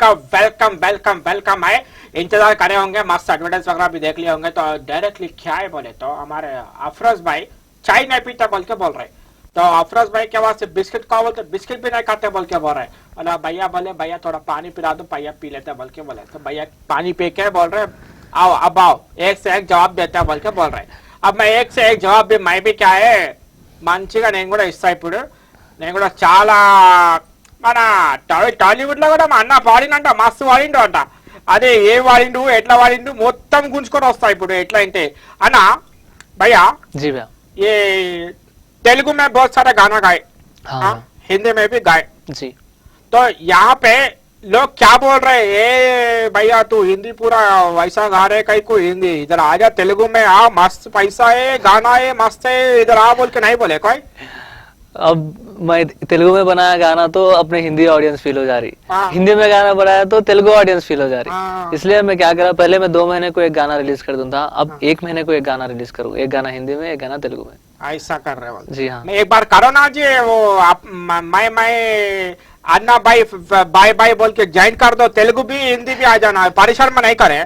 Welcome welcome welcome है। इंतजार करे होंगे, मस्त एडवर्टाइज वगैरह भी देख लिए होंगे। तो डायरेक्टली क्या है बोले तो हमारे अफरोज भाई चाय नहीं पीता बोल के बोल रहे। तो अफरोज भाई के वास्ते बिस्किट खाओ बोलते, बिस्किट भी नहीं खाते बोल के बोल रहे। बोला भैया, बोले भैया थोड़ा पानी पिला दो, भैया पी लेते बोल के बोले। तो भैया पानी पी के बोल रहे आओ अब आओ, एक से एक जवाब देते बोल के बोल रहे। अब मैं एक से एक जवाब भी, मैं भी क्या है మంచిగా నేను కూడా ఇస్తా। ఇప్పుడు నేను కూడా చాలా మన టాలీవుడ్ లో కూడా మా అన్న పాడినంట, మస్తు వాడిండు అంట। అదే ఏ వాడిండు ఎట్లా వాడిండు మొత్తం గుంజుకొని వస్తా ఇప్పుడు ఎట్లా అంటే అన్న भैया जी भैया। ये तेलुगु में बहुत सारा गाना गाए, हाँ। हिंदी में भी गाए जी। तो यहाँ पे लोग क्या बोल रहे हैं, ए भैया तू हिंदी पूरा वैसा गा रहे कहीं को हिंदी, इधर आजा तेलुगु में आ, मस्त पैसा है, गाना है मस्त है, इधर आ बोल के नहीं बोले कोई। अब मैं तेलुगु में बनाया गाना तो अपने हिंदी ऑडियंस फील हो जा रही, हाँ। हिंदी में गाना बनाया तो तेलुगु ऑडियंस फील हो जा रही। हाँ। इसलिए मैं क्या करा, पहले मैं 2 महीने को एक गाना रिलीज कर दूं था, अब हाँ। 1 महीने को एक गाना रिलीज करूँ, एक गाना हिंदी में एक गाना तेलुगु में। ऐसा कर रहे बोल। जी हाँ। मैं एक बार करो ना जी, वो आप मैं अन्ना भाई बाय बाय बोल के ज्वाइन कर दो, तेलुगु भी हिंदी भी आ जाना, परेशान में नहीं करे।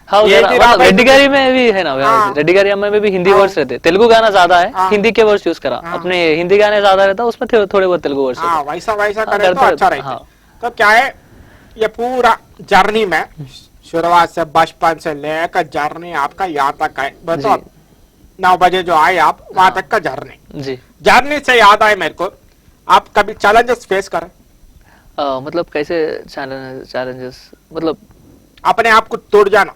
हाँ, ये भी राम रेड्डी गारी में भी है ना भैया, हाँ। रेड्डी गारी में भी हिंदी हाँ। वर्ड्स रहते, तेलुगु गाना ज्यादा है, हाँ। हिंदी के वर्ड्स यूज करा, हाँ। अपने हिंदी गाने ज्यादा रहता उसमें थोड़े बहुत तेलुगु वर्ड्स हाँ, वैसा वैसा हाँ, करे तो करते अच्छा रहते, रहता। हाँ। तो क्या है ये पूरा जर्नी में शुरुआत से बचपन से लेकर जर्नी आपका यहाँ तक है, बताओ 9 बजे जो आए आप वहां तक का जर्नी, जी। जर्नी से याद आए मेरे को, आप कभी चैलेंजेस फेस करें? मतलब कैसे चैलेंजेस, मतलब अपने आप को तोड़ जाना?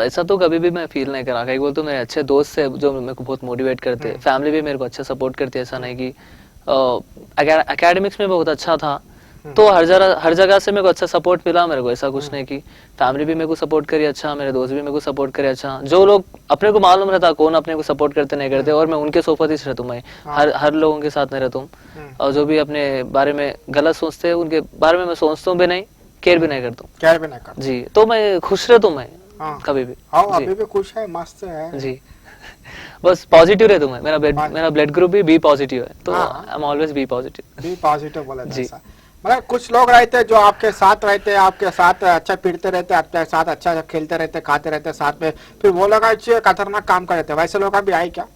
ऐसा तो कभी भी मैं फील नहीं करा। कई बोल तो मेरे अच्छे दोस्त है जो मेरे को बहुत मोटिवेट करते, फैमिली भी मेरे को अच्छा सपोर्ट करती है। ऐसा नहीं कि एकेडमिक्स में बहुत अच्छा था तो हर जगह से मेरे को अच्छा सपोर्ट मिला मेरे को, ऐसा कुछ नहीं कि फैमिली भी मेरे को सपोर्ट करी अच्छा, मेरे दोस्त भी मेरे को सपोर्ट करे अच्छा। जो लोग अपने को मालूम रहता कौन अपने को सपोर्ट करते नहीं करते, और मैं उनके सोफत ही रहता हूँ, मैं हर लोगों के साथ नहीं रहता हूँ। और जो भी अपने बारे में गलत सोचते हैं उनके बारे में मैं सोचता हूँ भी नहीं, केयर भी नहीं करता हूँ। केयर भी नहीं करता जी, तो मैं खुश रहता हूँ मैं कभी भी। हाँ, अभी भी खुश है, मस्त है जी। बस पॉजिटिव रहता हूँ मैं, मेरा ब्लड ग्रुप भी बी पॉजिटिव है, तो I am always B positive. B positive बोला जैसा। मतलब कुछ लोग रहते जो आपके साथ रहते, आपके साथ अच्छा फिरते रहते, आपके साथ अच्छा खेलते रहते, खाते रहते साथ में, फिर वो लोग अच्छे खतरनाक काम कर रहे थे, वैसे लोग भी आए क्या?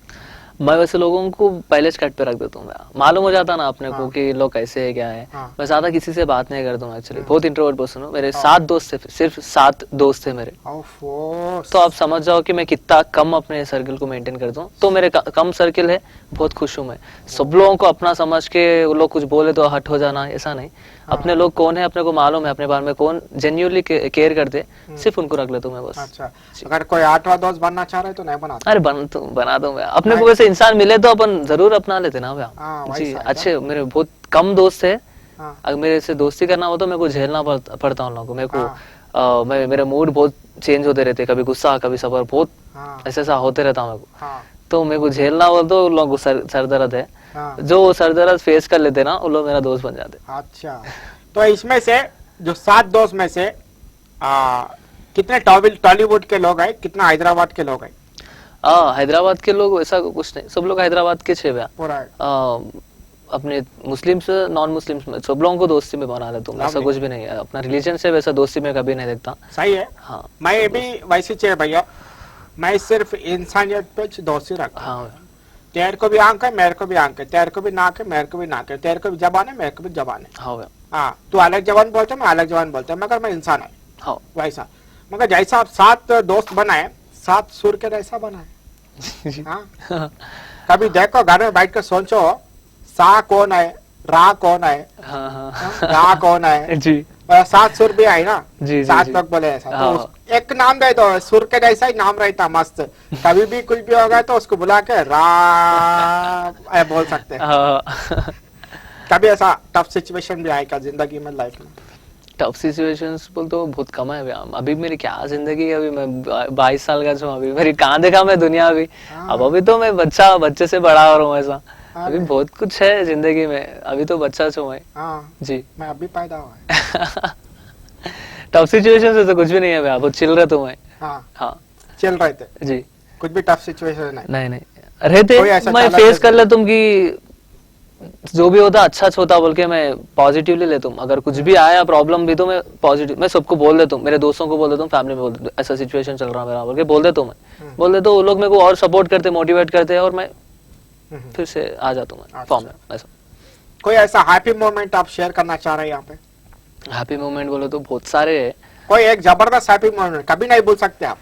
मैं वैसे लोगों को पहले कट पे रख देता हूँ, मालूम हो जाता ना अपने को कि लोग कैसे है क्या है। मैं ज्यादा किसी से बात नहीं करता हूँ एक्चुअली, बहुत इंट्रोवर्ट पर्सन हूँ। मेरे 7 दोस्त थे, सिर्फ 7 दोस्त थे मेरे। तो आप समझ जाओ कि मैं कितना कम अपने सर्कल को मेंटेन करता हूँ। तो मेरे कम सर्कल है, बहुत खुश हूँ मैं। सब लोगों को अपना समझ के वो लोग कुछ बोले तो हट हो जाना, ऐसा नहीं। अपने लोग कौन है अपने को मालूम है, अपने बारे में कौन जेन्युइनली केयर करते, सिर्फ उनको रख लेता हूँ मैं बस। अच्छा, अगर कोई 8वां दोस्त बनना चाह रहे तो नहीं बनाता? अरे बना दूं मैं, अपने को वैसे इंसान मिले तो अपन जरूर अपना लेते ना भैया। जी, अच्छे मेरे बहुत कम दोस्त है। अगर मेरे से दोस्ती करना हो तो मेरे को झेलना पड़ता उन लोगों को। मेरे को मेरे मूड बहुत चेंज होते रहते, कभी गुस्सा कभी सबर, बहुत ऐसा होते रहता मेरे को। तो मेरे को झेलना हो तो उन लोगों को सर दर्द है, जो सर दर्द फेस कर लेते ना उन लोग मेरा दोस्त बन जाते। अच्छा, तो इसमें से जो 7 दोस्त में से कितने टॉलीवुड के लोग हैं, कितना हैदराबाद के लोग हैं? हैदराबाद के लोग वैसा कुछ नहीं, सब लोग हैदराबाद के 6 भैया। अपने मुस्लिम्स नॉन मुस्लिम्स में सब लोगों को दोस्ती में बना लेता हूँ, ऐसा कुछ भी नहीं है। अपना रिलीजन से वैसा दोस्ती में कभी नहीं देखता। सही है। हाँ, मैं भी वैसे चाहिए भैया, मैं सिर्फ इंसानियत पे दोस्ती रखता हूँ। तेरे को भी आंख है, मेरे को भी आंख है, तेरे को भी नाक है, मेरे को भी नाक है, तेरे को भी जबान है, मेरे को भी जबान है। हाँ, तू अलग जबान बोलते मैं अलग जबान बोलते, मगर मैं इंसान है वैसा। मगर जैसा आप 7 दोस्त बनाए, 7 सुर के जैसा बनाए। हाँ, कभी देखो घर में बैठ कर सोचो, सा कौन है, रा कौन है, रा कौन है जी। 7 सुर भी आई ना जी, 7 लोग बोले ऐसा, तो एक नाम दे दो, सुर के जैसा ही नाम रहता मस्त। कभी भी कुछ भी होगा तो उसको बुला के रा बोल सकते हैं। कभी ऐसा टफ सिचुएशन भी आएगा जिंदगी में, लाइफ में? टफ सिचुएशंस बोल तो बहुत कम है। अभी मेरी क्या जिंदगी है, अभी मैं 22 साल का हूँ, अभी मेरी कहाँ देखा मैं दुनिया अभी। अब अभी तो मैं बच्चे से बड़ा हो रहा हूँ ऐसा। अभी बहुत कुछ है जिंदगी में, अभी तो बच्चा छू मैं। जी, मैं अभी पैदा हुआ। टफ सिचुएशन से तो कुछ भी नहीं है भैया, बहुत चिल रहे तो मैं। हाँ, चिल रहे थे जी, कुछ भी टफ सिचुएशन नहीं रहते मैं फेस कर लेता हूँ कि जो भी होता अच्छा होता बोल के मैं पॉजिटिवली लेता हूँ। अगर कुछ भी आया प्रॉब्लम भी तो मैं पॉजिटिव, मैं सबको बोल देता हूँ, मेरे दोस्तों को बोल देता हूँ, फैमिली में बोल देता हूँ ऐसा सिचुएशन चल रहा है मेरा बोल के बोल देता हूँ मैं। बोल देता हूँ, वो लोग मेरे को और सपोर्ट करते, मोटिवेट करते हैं और मैं फिर से आ जाता हूँ मैं फॉर्म में। ऐसा कोई ऐसा हैप्पी मोमेंट आप शेयर करना चाह रहे हैं यहाँ पे? हैप्पी मोमेंट बोले तो बहुत सारे है। कोई एक जबरदस्त हैप्पी मोमेंट कभी नहीं भूल सकते आप?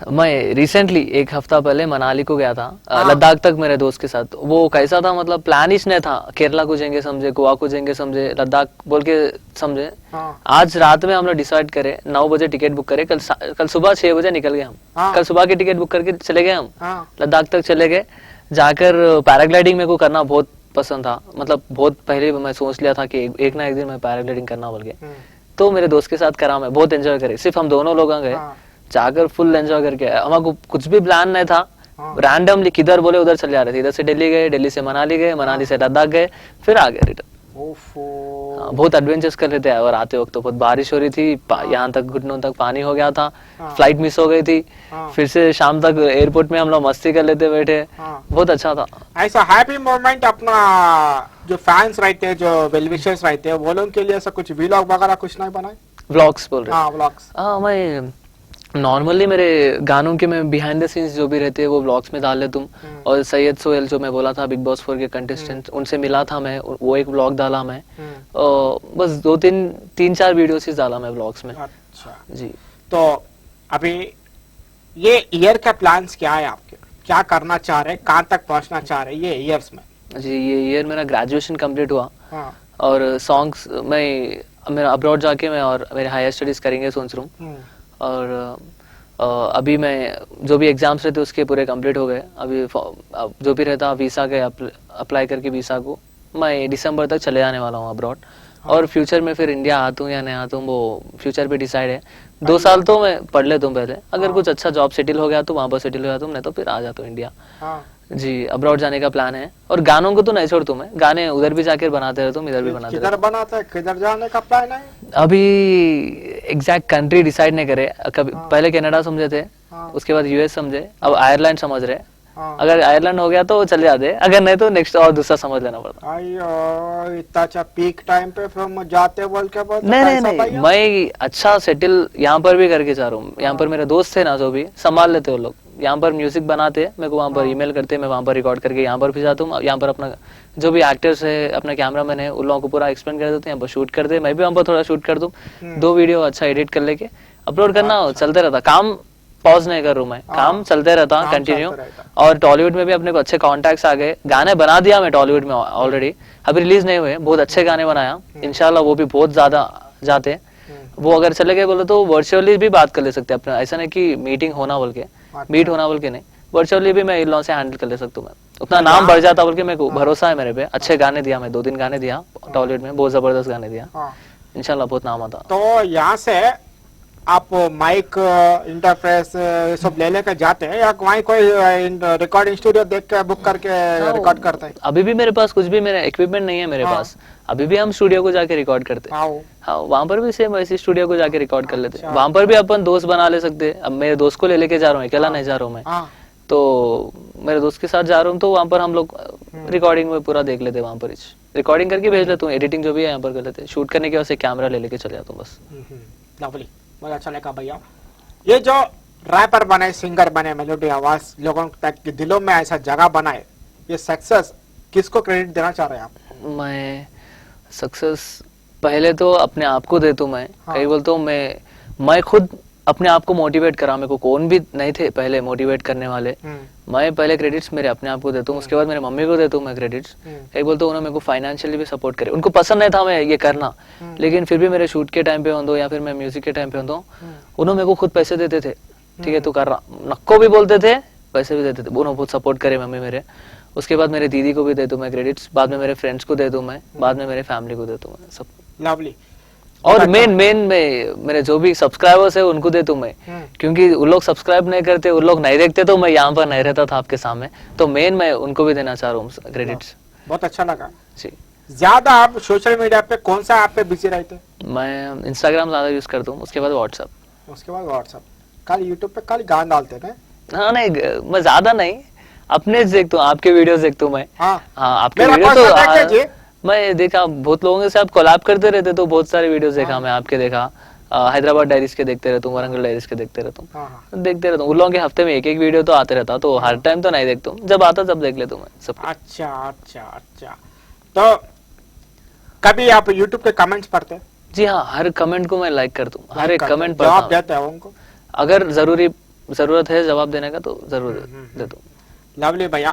मैं रिसेंटली 1 हफ्ता पहले मनाली को गया था, लद्दाख तक मेरे दोस्त के साथ। वो कैसा था, मतलब प्लान ही नहीं था, केरला को जाएंगे समझे, गोवा को जाएंगे समझे, लद्दाख बोल के समझे। आज रात में हम लोग डिसाइड करे, 9 बजे टिकट बुक करे, कल सुबह 6 बजे निकल गए हम। कल सुबह की टिकट बुक करके चले गए हम, लद्दाख तक चले गए। जाकर पैराग्लाइडिंग मेरे को करना बहुत पसंद था, मतलब बहुत पहले मैं सोच लिया था कि एक ना एक दिन मैं पैराग्लाइडिंग करना बोल के। तो मेरे दोस्त के साथ करा, मैं बहुत एंजॉय करे, सिर्फ हम दोनों लोग गए, जाकर फुल एंजॉय करके आए। हमारे कुछ भी प्लान नहीं था, रैंडमली किधर बोले उधर चले जा रहे थे। इधर से दिल्ली गए, दिल्ली से मनाली गए, मनाली से लद्दाख गए, फिर आ गए रिटर्न। बहुत एडवेंचर्स कर रहे थे और आते वक्त तो बहुत बारिश हो रही थी, यहाँ तक घुटनों तक पानी हो गया था, फ्लाइट मिस हो गई थी। फिर से शाम तक एयरपोर्ट में हम लोग मस्ती कर लेते बैठे, बहुत अच्छा था। ऐसा हैप्पी मोमेंट अपना जो फैंस रहते हैं, जो वेल विशर्स रहते हैं, वो लोगों के लिए ऐसा कुछ व्लॉग वगैरह कुछ नहीं बनाए? व्लॉग्स बोल रहे? हाँ व्लॉग्स। मैं नॉर्मली मेरे गानों के मैं बिहाइंड द सीन्स जो भी रहते हैं वो व्लॉग्स में डाल लेता हूँ। और सैयद सोहेल जो मैं बोला था बिग बॉस 4 के कंटेस्टेंट, उनसे मिला था मैं, वो एक व्लॉग डाला मैं। बस 3-4 वीडियोस ही डाला मैं व्लॉग्स में। अच्छा जी। तो अभी ये ईयर का प्लान्स क्या है आपके, क्या करना चाह रहे हैं, कहाँ तक पहुँचना चाह रहे हैं ये ईयर्स में? जी, ये ईयर मेरा ग्रेजुएशन कंप्लीट हुआ और सॉन्ग्स मेरा अब्रॉड जाके मैं और मेरे हायर स्टडीज करेंगे सोच रहा हूँ। और अभी मैं जो भी एग्जाम्स रहते उसके पूरे कंप्लीट हो गए। अभी जो भी रहता वीसा के अप्लाई करके वीसा को मैं दिसंबर तक चले जाने वाला हूँ अब्रॉड। और फ्यूचर में फिर इंडिया आता हूँ या नहीं आता हूँ वो फ्यूचर पे डिसाइड है। 2 साल तो मैं पढ़ लेता हूँ पहले, अगर कुछ अच्छा जॉब सेटल हो गया तो वहाँ पर सेटल हो जाता हूँ, नहीं तो फिर आ जाता हूँ इंडिया। जी, अब्रॉड जाने का प्लान है। और गानों को तो नहीं छोड़ता मैं, गाने उधर भी जाकर बनाते रहता हूँ, इधर भी बनाते रहता हूँ। किधर बनाते हैं, किधर जाने का प्लान है? अभी एग्जैक्ट कंट्री डिसाइड नहीं करे, कभी पहले कनाडा समझे थे, उसके बाद यूएस समझे, अब आयरलैंड समझ रहे। अगर आयरलैंड हो गया तो चले जाते, अगर नहीं तो नेक्स्ट और दूसरा समझ लेना पड़ता। इतना अच्छा पीक टाइम पे फिर जाते बोल के बोल? नहीं, मैं अच्छा सेटल यहाँ पर भी करके जा रहा हूँ। यहाँ पर मेरे दोस्त थे ना जो भी संभाल लेते वो लोग, यहाँ पर म्यूजिक बनाते, मेरे को वहाँ पर ईमेल करते, मैं वहाँ पर रिकॉर्ड करके यहाँ पर भी जाता हूँ। यहाँ पर अपना जो भी एक्टर्स है, अपना कैमरामैन है, उन लोगों को पूरा एक्सप्लेन कर देते हैं, यहाँ पर शूट कर दे, मैं भी वहाँ पर थोड़ा शूट कर दूँ, 2 वीडियो अच्छा एडिट कर लेके अपलोड करना, चलते रहता काम। पॉज नहीं कर रहा हूँ मैं, काम चलते रहता कंटिन्यू। और टॉलीवुड में भी अपने को अच्छे कॉन्टैक्ट्स आ गए, गाने बना दिया मैं टॉलीवुड में ऑलरेडी, अभी रिलीज नहीं हुए, बहुत अच्छे गाने बनाया, इंशाल्लाह वो भी बहुत ज्यादा जाते। वो अगर चले गए बोले तो वर्चुअली भी बात कर ले सकते हैं अपने, ऐसा नहीं कि मीटिंग होना बोल के, मीट होना बोल के नहीं, वर्चुअली भी मैं इन लोगों से हैंडल कर ले सकता हूँ मैं, उतना नाम बढ़ जाता बोल के मेरे को भरोसा है मेरे पे। अच्छे गाने दिया मैं, 2-3 गाने दिया टॉलीवुड में, बहुत जबरदस्त गाने दिया, इंशाल्लाह बहुत नाम आता। तो यहाँ से आप माइक इंटरफेस सब ले लेकर जाते हैं या वहीं कोई रिकॉर्डिंग स्टूडियो देख के बुक करके रिकॉर्ड करते हैं? अभी भी मेरे पास कुछ भी मेरा इक्विपमेंट नहीं है मेरे पास, अभी भी हम स्टूडियो को जाके रिकॉर्ड करते हैं। हाँ, वहाँ पर भी सेम वैसे स्टूडियो को जाके रिकॉर्ड कर लेते हैं। वहाँ पर भी अपन दोस्त बना ले सकते हैं। अब मेरे दोस्त को ले लेके जा रहा हूँ, अकेला नहीं जा रहा हूँ मैं, तो मेरे दोस्त के साथ जा रहा हूँ, तो वहाँ पर हम लोग रिकॉर्डिंग में पूरा देख लेते हैं, वहाँ पर रिकॉर्डिंग करके भेज लेता हूँ, एडिटिंग जो भी है यहाँ पर कर लेते हैं, शूट करने के बाद कैमरा ले लेके चले जाता हूँ बस। लवली, बहुत अच्छा लगा भैया। ये जो रैपर बने, सिंगर बने, मेलोडी आवाज लोगों तक के दिलों में ऐसा जगह बनाए, ये सक्सेस किसको क्रेडिट देना चाह रहे हैं आप? मैं सक्सेस पहले तो अपने आप को देता हूँ मैं। कई बोलता हूँ मैं खुद अपने आप को मोटिवेट करा, मेरे को कौन भी नहीं थे पहले मोटिवेट करने वाले। मैं पहले क्रेडिट्स मेरे अपने आप को देता हूँ, उसके बाद मेरे मम्मी को देता हूँ मैं क्रेडिट्स। कई बोलते उन्होंने मेरे को फाइनेंशियली भी सपोर्ट करे, उनको पसंद नहीं था मैं ये करना, लेकिन फिर भी मेरे शूट के टाइम पे हों या फिर मैं म्यूजिक के टाइम पे हों, उन्होंने मेरे को खुद पैसे देते थे, ठीक है तू कर रहा, नक्को भी बोलते थे, पैसे भी देते थे, उन्होंने बहुत सपोर्ट करे मम्मी मेरे। उसके बाद मेरे दीदी को भी देता हूँ मैं क्रेडिट्स, बाद में मेरे फ्रेंड्स को दे दूँ मैं, बाद में मेरे फैमिली को देता हूँ मैं सब। लवली। और मेन मेरे जो भी सब्सक्राइबर्स है उनको देता हूँ मैं, क्योंकि उन लोग सब्सक्राइब नहीं करते, उन लोग नहीं देखते, तो मैं यहाँ पर नहीं रहता था आपके सामने, तो मेन मैं उनको भी देना चाह रहा हूँ क्रेडिट्स। बहुत अच्छा लगा जी। ज्यादा आप सोशल मीडिया पे कौन सा ऐप पे बिजी रहते हैं? मैं इंस्टाग्राम ज्यादा यूज करता हूँ, उसके बाद व्हाट्सएप। उसके बाद व्हाट्सएप। कल यूट्यूब पे कल गान डालते हैं? हाँ नहीं, मैं ज्यादा नहीं, अपने देखता हूँ, आपके वीडियोस देखता हूँ मैं। हाँ आपके मेरा वीडियो कौन तो सा देखते जी? मैं देखा बहुत लोगों के साथ कोलैब करते रहते, तो बहुत सारे वीडियोस देखा मैं आपके, देखा हैदराबाद डायरीज के देखते रहता हूँ, वारंगल डायरीज के देखते रहता हाँ हूँ, देखते रहता हूँ। उन लोगों के हफ्ते में एक एक वीडियो तो आते रहता, तो हर टाइम तो नहीं देखता हूँ, जब आता तब देख लेता हूँ मैं सब। अच्छा अच्छा अच्छा। तो कभी आप YouTube पे कमेंट्स पढ़ते हैं? जी हाँ, हर कमेंट को मैं लाइक करता हूँ, हर एक कमेंट पढ़ता जवाब हूँ। देते हैं उनको? अगर जरूरत है जवाब देने का तो जरूर देता हूँ। लवली भैया,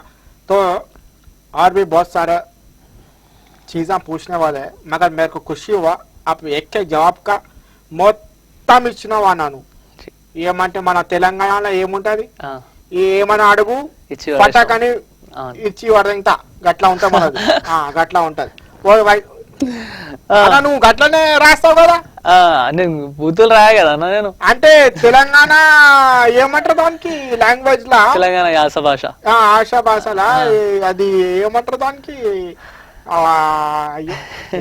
तो और भी बहुत सारा चीज़ें पूछने वाले हैं, मगर मेरे को खुशी हुआ आप एक एक जवाब का మొత్తం ఇచ్చినవా నాను. ఏమంటే మన తెలంగాణలో ఏముంటది, ఏమని అడుగు పటకని ఇచ్చి వడంతా గట్లా ఉంటా మనది. గట్లా ఉంటది. అలా నువ్వు గట్లనే రాస్తావు కదా? నేను బూతులు రాయా కదా నేను. అంటే తెలంగాణ ఏమంటారు దానికి లాంగ్వేజ్ లా? తెలంగాణ యాస భాష. ఆశా భాషలా అది ఏమంటారు దానికి?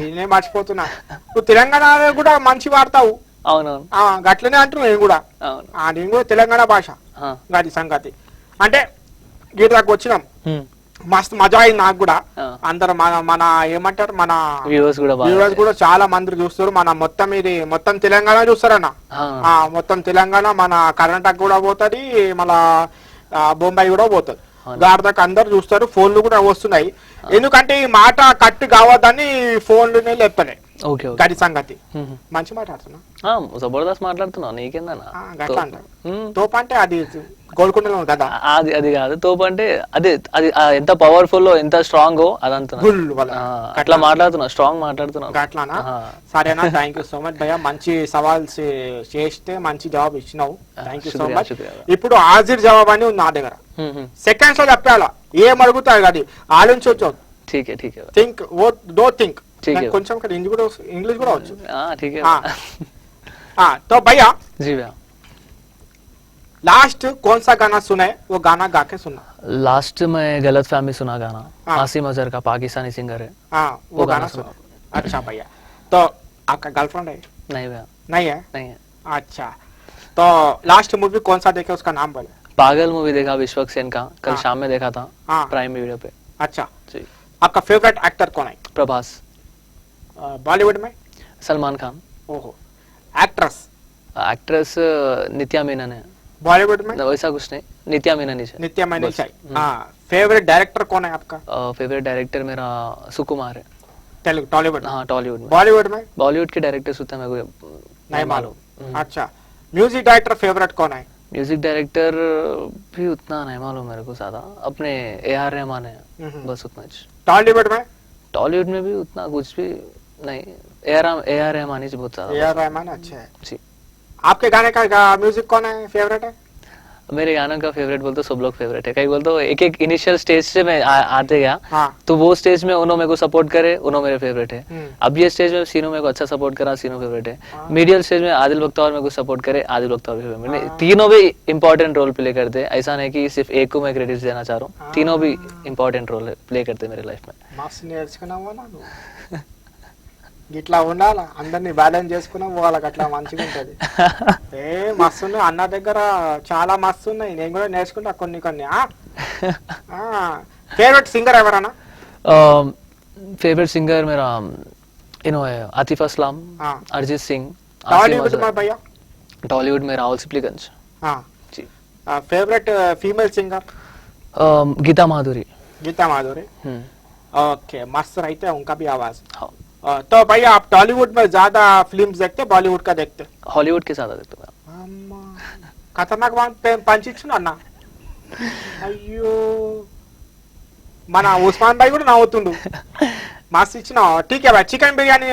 నేనే మర్చిపోతున్నా. నువ్వు తెలంగాణ కూడా మంచి వాడతావు. అవునవును, గట్లనే అంటున్నా నేను కూడా. నేను కూడా తెలంగాణ భాష గది సంగతి. అంటే గీత దాకా వచ్చినాం, మస్తు మజా అయింది నాకు కూడా. అందరు మన ఏమంటారు మన వ్యూవర్స్ కూడా చాలా మంది చూస్తారు. మన మొత్తం ఇది మొత్తం తెలంగాణ చూస్తారన్న. మొత్తం తెలంగాణ, మన కర్ణాటక కూడా పోతుంది, మన బొంబాయి కూడా పోతుంది. గాడి దాకా అందరు చూస్తారు. ఫోన్లు కూడా వస్తున్నాయి, ఎందుకంటే ఈ మాట కట్ కావద్దని ఫోన్లు లేపుతున్నాయి. గడి సంగతి మంచి మాట్లాడుతున్నా, జబర్దస్త్ మాట్లాడుతున్నా. నీకేందన్నా గట్లా అంటారు. తోపు అంటే అది గోల్కొండలో కదా, అది కాదు. తోపు అంటే అదే, అది ఎంత పవర్ఫుల్ ఎంత స్ట్రాంగ్ అదంతా అట్లా మాట్లాడుతున్నా, స్ట్రాంగ్ మాట్లాడుతున్నా అట్లానా. సరేనా, థ్యాంక్ యూ సో మచ్ భయ్యా. మంచి సవాల్ చేస్తే మంచి జవాబు ఇచ్చినావు, థ్యాంక్ యూ సో మచ్. ఇప్పుడు హాజరు జవాబు అని ఉంది నా దగ్గర, సెకండ్స్ లో చెప్పాలా. ఏం అడుగుతారు కానీ ఆలోచించవచ్చు. Think do think. కొంచెం इंग्लिश కూడా వచ్చు. तो भैया जी भैया, लास्ट कौन सा गाना सुना है, वो गाना गा के सुना? लास्ट में गलत फहमी सुना गाना, आसिम अजहर का, पाकिस्तानी सिंगर है। वो गाना सुना। अच्छा भैया, तो आपका गर्लफ्रेंड है? नहीं भैया, नहीं है। अच्छा, तो लास्ट मूवी कौन सा देखे, उसका नाम बोले? पागल मूवी देखा विश्वक सेन का, कल शाम में देखा था प्राइम वीडियो पे। अच्छा जी। आपका फेवरेट एक्टर कौन है? प्रभास। बॉलीवुड में? सलमान खान। ओहो। एक्ट्रेस नित्या मेनन है। बॉलीवुड में? वैसा कुछ नहीं, नित्या मेनन ही है। नित्या मेनन चाहिए। फेवरेट डायरेक्टर कौन है आपका? फेवरेट डायरेक्टर मेरा सुकुमार है। टॉलीवुड? टॉलीवुड में। बॉलीवुड में? बॉलीवुड के डायरेक्टर्स होते हैं मेरे को नहीं मालूम। अच्छा, म्यूजिक डायरेक्टर फेवरेट कौन है? म्यूजिक डायरेक्टर भी उतना नहीं मालूम मेरे को, ज्यादा अपने AR रहमान है, बस उतना ही। टॉलीवुड में? टॉलीवुड में भी उतना कुछ भी नहीं, AR रहमान ही बहुत ज्यादा। AR रहमान अच्छा है जी। आपके गाने का म्यूजिक कौन है फेवरेट है? मेरे गानों का फेवरेट बोलते सब लोग फेवरेट है, कई बोलते एक एक इनिशियल स्टेज से मैं आते गया, तो वो स्टेज में उन्होंने मेरे को सपोर्ट करे, उन्होंने मेरे फेवरेट है। अब ये स्टेज में सीनो मेरे को अच्छा सपोर्ट करा, सीनो फेवरेट है। मीडियल स्टेज में आदिल बख्तावर मेरे को सपोर्ट करे, आदिल बख्तावर भी फेवरेट। तीनों भी इंपॉर्टेंट रोल प्ले करते हैं, ऐसा नहीं कि सिर्फ एक को मैं क्रेडिट देना चाह रहा हूँ, तीनों भी इंपॉर्टेंट रोल प्ले करते मेरे लाइफ में। ఇట్లా ఉండాలా, అందరినీ బ్యాలెన్స్ చేసుకున్నా వాళ్ళకి అట్లా మంచిగా ఉంటది. మస్తున్నాయి అన్న దగ్గర, చాలా మస్తున్నాయి, నేను కూడా నేర్చుకుంటా కొన్ని కొన్ని. फेवरेट सिंगर ఎవరన్నా? फेवरेट सिंगर मेरा है आतिफ असलम, अरिजीत सिंह। टॉलीवुड में भैया? टॉलीवुड में राहुल सिप्लीगंज। जी। Favourite female singer? Geetha Madhuri. Geetha Madhuri, okay, मस्त रहते हैं उनका भी आवाज। तो भैया आप टॉलीवुड में ज्यादा फिल्म्स देखते, बॉलीवुड का देखते? हॉलीवुड के ज्यादा देखते हैं। ఖతర్నాక్ పంచి ఇచ్చిన అన్న. అయ్యో, మన ఉస్మాన్ భాయ్ కూడా నవ్వుతుండు. మస్తు ఇచ్చిన. ఠీక్ భాయ్, చికెన్ బిర్యానీ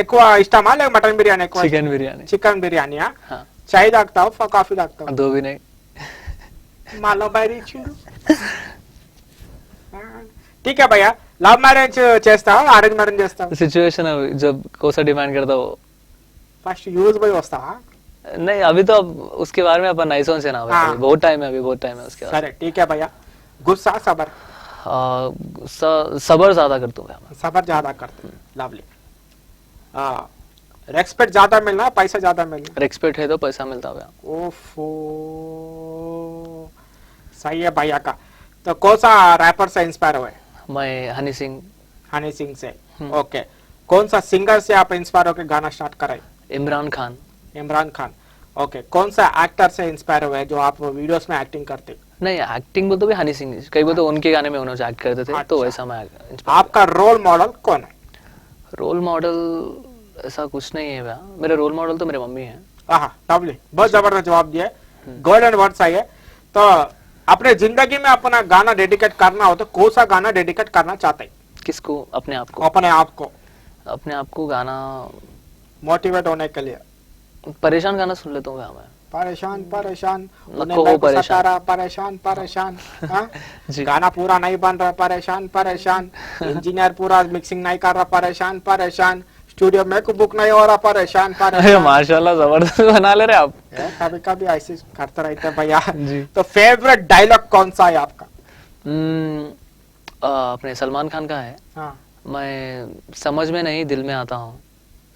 ఎక్కువ ఇష్టమా లేక మటన్ బిర్యానీ ఎక్కువ? చికెన్ బిర్యానీ. చికెన్ బిర్యానీయా? చాయ్ తాగుతావు, కాఫీ తాగుతావు? దో भी नहीं। మాలో బైరి ఇచ్చిండు. ठीक है भैया, लव मैरिज చేస్తావా అరేంజ్ మ్యారేజ్ చేస్తావా? सिचुएशन है जब कोसा डिमांड करता हो। फर्स्ट यूज भाई वस्तावा? नहीं, अभी तो उसके बारे में अपन नहीं सोचे ना भाई, बहुत टाइम है, अभी बहुत टाइम है उसके बाद। सर ठीक है भैया, गुस्सा सबर? सबर ज्यादा करता हूं मैं। सबर ज्यादा करते हैं, लवली। रेस्पेक्ट ज्यादा मिलना, पैसा ज्यादा मिलना? रेस्पेक्ट है तो पैसा मिलता है। ओफो, सही है भैया का। तो कौन सा रैपर से इंस्पायर हुए? मैं हनी सिंह। हनी सिंह से। ओके। कौन सा सिंगर से आप इंस्पायर होकर गाना स्टार्ट करे? इमरान खान। इमरान खान। ओके। कौन सा एक्टर से इंस्पायर हुए जो आप वीडियोस में एक्टिंग करते? नहीं, एक्टिंग बोल तो भी हनी सिंह, कई बार तो उनके गाने में उन्होंने एक्ट करते थे। अच्छा। तो वैसा मैं आपका रोल मॉडल कौन है? रोल मॉडल ऐसा कुछ नहीं है भैया, मेरे रोल मॉडल तो मेरे मम्मी है। लवली, बहुत जबरदस्त जवाब दिया। गोल्डन वर्ड्स आई है। तो अपने जिंदगी में अपना गाना डेडिकेट करना हो तो कौन सा गाना डेडिकेट करना चाहते हैं? किसको? अपने आप को। अपने आप को। अपने आप को गाना मोटिवेट होने के लिए परेशान गाना सुन लेता हूँ भैया मैं। परेशान परेशान परेशान परेशान परेशान जी। गाना पूरा नहीं बन रहा, परेशान परेशान। इंजीनियर पूरा मिक्सिंग नहीं कर रहा, परेशान परेशान। स्टूडियो में को बुक नहीं हो रहा, परेशान परेशान। माशाल्लाह जबरदस्त बना ले रहे आप। कभी कभी ऐसे करते रहते हैं भैया जी। तो फेवरेट डायलॉग कौन सा है आपका? अपने सलमान खान का है। मैं समझ में नहीं दिल में आता हूँ,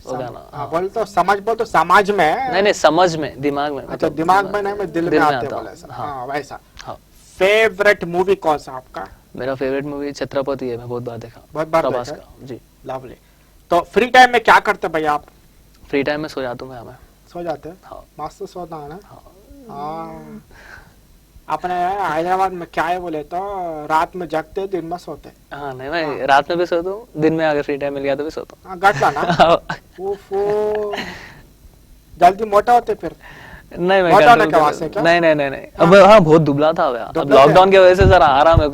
वो गाना। बोल तो समझ, बोल तो समाज में नहीं, समझ में, दिमाग में। अच्छा, दिमाग में नहीं, मैं दिल में आते बोले ऐसा। वैसा। फेवरेट मूवी कौन सा आपका? मेरा फेवरेट मूवी छत्रपति है, मैं बहुत बार देखा। बहुत बार प्रभास देखा? का जी। लवली। तो फ्री टाइम में क्या करते भैया आप? फ्री टाइम में सो जाता हूँ मैं। सो जाते हैं? हाँ। मस्त सोना है ना। अपने हैदराबाद में क्या है बोले तो रात में जगते दिन में सोते। हाँ, नहीं मैं रात में भी सोता हूँ, दिन में अगर फ्री टाइम मिल गया तो भी सोता हूँ। गटला ना। जल्दी मोटा होते फिर? नहीं मैं मोटा होने के वास्ते क्या? नहीं। अब हाँ, बहुत दुबला था भैया। अब लॉकडाउन की वजह से जरा आराम है।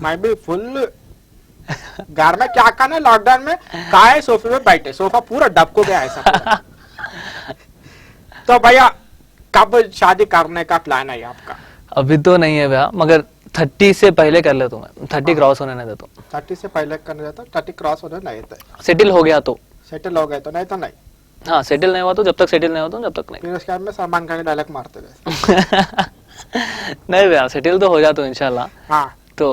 मैं भी फुल घर में क्या करना, लॉकडाउन में काहे सोफे में बैठे, सोफा पूरा डबको गया ऐसा। तो भैया कब शादी करने का प्लान है आपका? अभी तो नहीं है भैया, मगर 30 से पहले कर लेता हूँ मैं। 30 क्रॉस होने नहीं देता हूँ। 30 से पहले करने जाता, 30 क्रॉस होने नहीं देता। सेटल हो गया तो। सेटल हो गए तो नहीं तो नहीं। हाँ, सेटल नहीं हुआ तो, जब तक सेटल नहीं होता जब तक नहीं। फिर उसके बाद में सलमान खान के डायलॉग मारते रहे। नहीं भैया, सेटल तो हो जाता हूँ इंशाल्लाह। हाँ। तो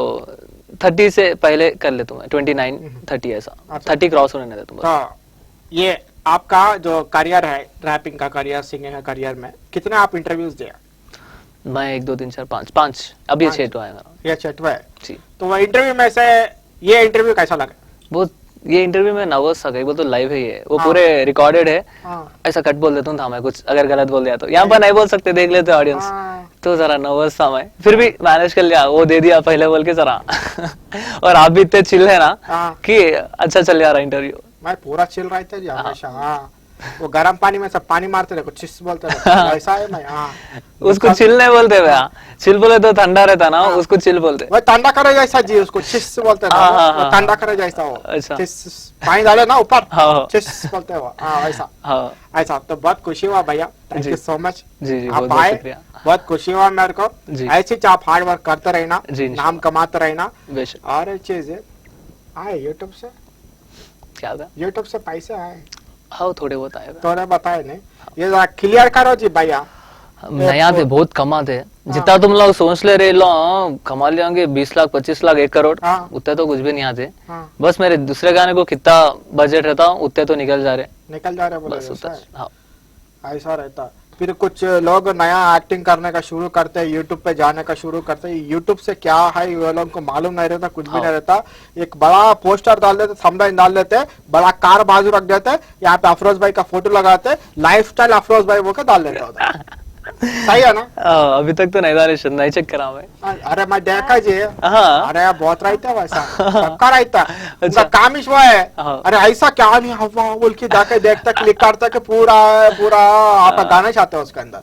30 से पहले कर लेता हूँ मैं, 29 30 ऐसा। 30 क्रॉस होने नहीं देता हूँ। तो ये आपका जो करियर है, रैपिंग का करियर, सिंगिंग का करियर में कितने आप इंटरव्यूज दिए? मैं 1 2 3 4 5 अब ये 6वां है मेरा। ये 6वां है जी। तो वो इंटरव्यू में से ये इंटरव्यू कैसा लगा? बहुत, ये इंटरव्यू में नर्वस था, कई बोल तो लाइव है ये, वो पूरे रिकॉर्डेड है। ऐसा कट बोल देता हूँ मैं, कुछ अगर गलत बोल दिया तो। यहाँ पर नहीं बोल सकते, देख लेते ऑडियंस। तो जरा नर्वस था मैं, फिर भी मैनेज कर लिया, वो दे दिया पहले बोल के जरा। और आप भी इतने चिल है ना कि अच्छा चल जा रहा इंटरव्यू। मैं पूरा चिल रहा था जी हमेशा। वो गर्म पानी में सब पानी मारते रहे, चिस बोलते रहे, ऐसा है मैं। उसको चिल नहीं बोलते भैया, चिल बोले तो ठंडा रहता ना, उसको चिल बोलते। वो ठंडा करे जैसा जी, उसको चिस बोलते हैं। ठंडा करे जैसा वो। अच्छा। पानी डाले ना ऊपर, चिस बोलते हैं वो। ऐसा। ऐसा। तो बहुत खुशी हुआ भैया, थैंक यू सो मच। जी, आप आए, बहुत खुशी हुआ मेरे को। ऐसे आप हार्ड वर्क करते रहना, नाम कमाते रहना। और एक चीज है, आए यूट्यूब से, क्या था? यूट्यूब से पैसे आए? हाँ, थोड़े बहुत आए। थोड़े बताए नहीं, ये जरा क्लियर करो जी भैया। नया थे, बहुत कमाते। जितना तुम लोग सोच ले रहे लो कमा लेंगे 20 लाख 25 लाख 1 करोड़, उतने तो कुछ भी नहीं आते। बस मेरे दूसरे गाने को कितना बजट रहता उतने तो निकल जा रहे बोले। ऐसा रहता। फिर कुछ लोग नया एक्टिंग करने का शुरू करते हैं, यूट्यूब पे जाने का शुरू करते हैं। यूट्यूब से क्या है वो लोगों को मालूम नहीं रहता, कुछ भी नहीं रहता। एक बड़ा पोस्टर डाल देते, थंबनेल डाल देते, बड़ा कार बाजू रख देते, यहाँ पे अफरोज भाई का फोटो लगाते, लाइफस्टाइल अफरोज भाई वो डाल देते होता। सही है ना? अभी तक तो नहीं चेक करा मैं। अरे मैं देखा जी। अरे बहुत रहता वैसा, पक्का रहता। उनका काम ही वो है। अरे ऐसा क्या नहीं हवा बोल के जाके देखता, क्लिक करता कि पूरा पूरा आप गाना चाहते हो उसके अंदर,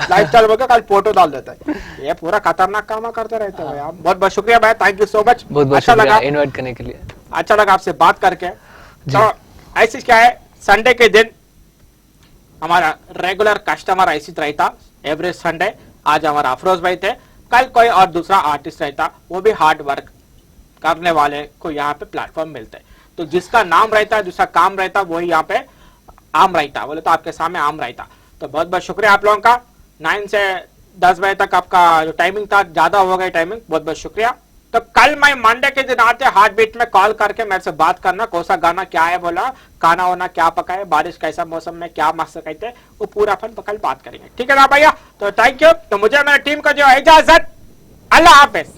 लाइफस्टाइल बोल के कल फोटो डाल देता है। ये पूरा खतरनाक काम करते रहते हैं। आप बहुत बहुत शुक्रिया भाई, थैंक यू सो मच। अच्छा लगा इनवाइट करने के लिए, अच्छा लगा आपसे बात करके। तो ऐसी क्या है, संडे के दिन हमारा रेगुलर कस्टमर ऐसी रहता, एवरी संडे। आज हमारा अफरोज भाई थे, कल कोई और दूसरा आर्टिस्ट रहता, वो भी हार्ड वर्क करने वाले को यहाँ पे प्लेटफॉर्म मिलते। तो जिसका नाम रहता है, जिसका काम रहता, वही यहाँ पे आम रहता, बोले तो आपके सामने आम रहता। तो बहुत बहुत शुक्रिया आप लोगों का। 9 से 10 बजे तक आपका जो टाइमिंग था, ज्यादा हो गया टाइमिंग, बहुत बहुत शुक्रिया। तो कल मैं मंडे के दिन आते हार्ट बीट में कॉल करके मेरे से बात करना, कौन सा गाना क्या है, बोला खाना वाना क्या पकाए, बारिश कैसा मौसम में क्या मस्त कहते, वो पूरा अपन कल बात करेंगे। ठीक है ना भैया? तो थैंक यू। तो मुझे मेरी टीम को जो इजाजत, अल्लाह हाफिज।